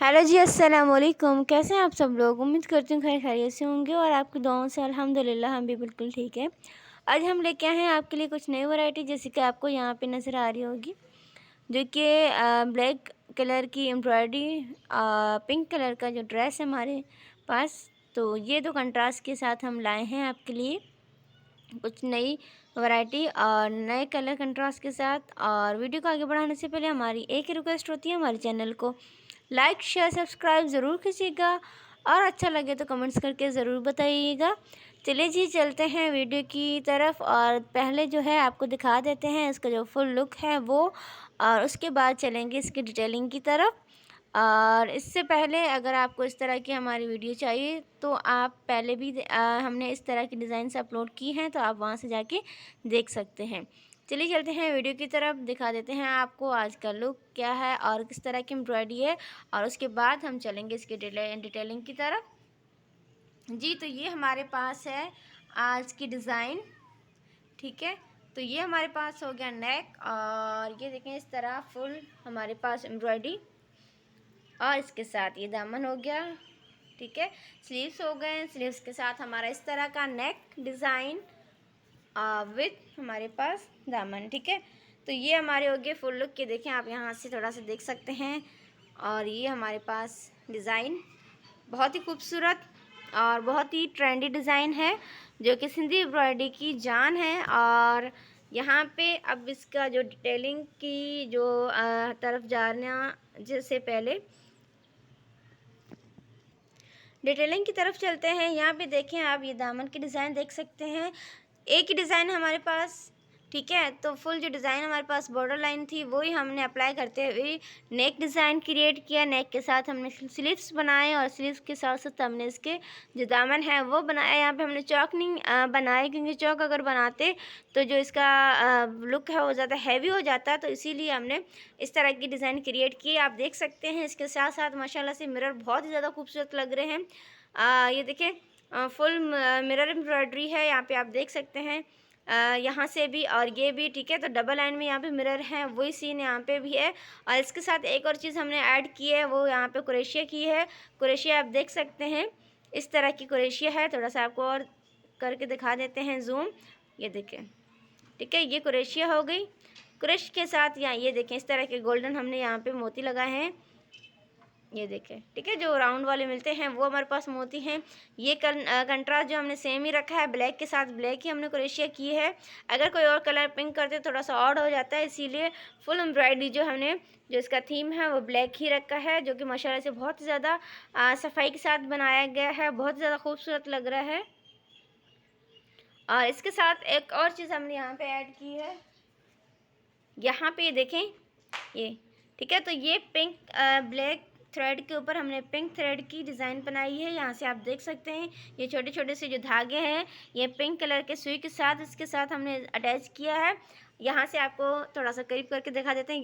Hello जी, अस्सलाम वालेकुम। कैसे हैं आप सब लोग? उम्मीद करती हूँ खैर खैरियत से होंगे और आपकी दुआओं से अल्हम्दुलिल्लाह हम भी बिल्कुल ठीक है। आज हम लेके आए हैं आपके लिए कुछ नई वैरायटी, जैसे कि आपको यहाँ पे नज़र आ रही होगी, जो कि ब्लैक कलर की एम्ब्रॉयडरी, पिंक कलर का जो ड्रेस है हमारे पास। तो ये दो कंट्रास्ट के साथ हम लाए हैं आपके लिए कुछ नई वैरायटी और नए कलर कंट्रास्ट के साथ। और वीडियो को आगे बढ़ाने से पहले हमारी एक ही रिक्वेस्ट होती है, हमारे चैनल को लाइक शेयर सब्सक्राइब ज़रूर कीजिएगा और अच्छा लगे तो कमेंट्स करके ज़रूर बताइएगा। चलिए जी, चलते हैं वीडियो की तरफ और पहले जो है आपको दिखा देते हैं इसका जो फुल लुक है वो, और उसके बाद चलेंगे इसकी डिटेलिंग की तरफ। और इससे पहले अगर आपको इस तरह की हमारी वीडियो चाहिए तो आप पहले भी हमने इस तरह की डिज़ाइंस अपलोड की हैं, तो आप वहां से जाके देख सकते हैं। चलिए चलते हैं वीडियो की तरफ, दिखा देते हैं आपको आज का लुक क्या है और किस तरह की एम्ब्रॉयडरी है, और उसके बाद हम चलेंगे इसकी डिटेलिंग की तरफ। जी, तो ये हमारे पास है आज की डिज़ाइन, ठीक है। तो ये हमारे पास हो गया नेक, और ये देखें इस तरह फुल हमारे पास एम्ब्रॉयडरी, और इसके साथ ये दामन हो गया, ठीक है। स्लीव्स हो गए, स्लीव्स के साथ हमारा इस तरह का नेक डिज़ाइन विथ हमारे पास दामन, ठीक है। तो ये हमारे हो गए फुल लुक के, देखें आप यहाँ से थोड़ा सा देख सकते हैं। और ये हमारे पास डिज़ाइन बहुत ही खूबसूरत और बहुत ही ट्रेंडी डिज़ाइन है, जो कि सिंधी एम्ब्रॉयडरी की जान है। और यहाँ पे अब इसका जो डिटेलिंग की जो तरफ जाना जैसे पहले डिटेलिंग की तरफ चलते हैं। यहाँ पे देखें आप, ये दामन की डिज़ाइन देख सकते हैं, एक ही डिज़ाइन हमारे पास, ठीक है। तो फुल जो डिज़ाइन हमारे पास बॉर्डर लाइन थी वही हमने अप्लाई करते हुए नेक डिज़ाइन क्रिएट किया। नेक के साथ हमने स्लीव्स बनाए और स्लीव्स के साथ साथ हमने इसके जो दामन है वो बनाया। यहाँ पे हमने चौक नहीं बनाए, क्योंकि चौक अगर बनाते तो जो इसका लुक है वो ज़्यादा हैवी हो जाता, तो इसीलिए हमने इस तरह की डिज़ाइन क्रिएट की। आप देख सकते हैं इसके साथ साथ माशाल्लाह से मिरर बहुत ही ज़्यादा खूबसूरत लग रहे हैं। ये देखें फुल मिरर एम्ब्रॉयडरी है, यहाँ पे आप देख सकते हैं यहाँ से भी और ये भी, ठीक है। तो डबल लाइन में यहाँ पे मिरर है, वही सीन यहाँ पे भी है। और इसके साथ एक और चीज़ हमने ऐड की है, वो यहाँ पे कुरेशिया की है। कुरेशिया आप देख सकते हैं, इस तरह की कुरेशिया है। थोड़ा सा आपको और करके दिखा देते हैं जूम, ये देखें, ठीक है। ये कुरेशिया हो गई। कुरेश के साथ यहाँ ये देखें इस तरह के गोल्डन हमने यहाँ पे मोती लगाए हैं, ये देखें, ठीक है। जो राउंड वाले मिलते हैं वो हमारे पास मोती हैं। ये कंट्रास्ट जो हमने सेम ही रखा है, ब्लैक के साथ ब्लैक ही हमने क्रोशिया की है। अगर कोई और कलर पिंक करते थोड़ा सा ऑड हो जाता है, इसीलिए फुल एम्ब्रॉयडरी जो हमने जो इसका थीम है वो ब्लैक ही रखा है, जो कि माशाल्लाह से बहुत ज़्यादा सफाई के साथ बनाया गया है, बहुत ज़्यादा खूबसूरत लग रहा है। और इसके साथ एक और चीज़ हमने यहाँ पे ऐड की है, यहाँ पे देखें ये, ठीक है। तो ये पिंक ब्लैक थ्रेड के ऊपर हमने पिंक थ्रेड की डिज़ाइन बनाई है। यहाँ से आप देख सकते हैं ये छोटे छोटे से जो धागे हैं ये पिंक कलर के सुई के साथ इसके साथ हमने अटैच किया है। यहाँ से आपको थोड़ा सा करीब करके दिखा देते हैं।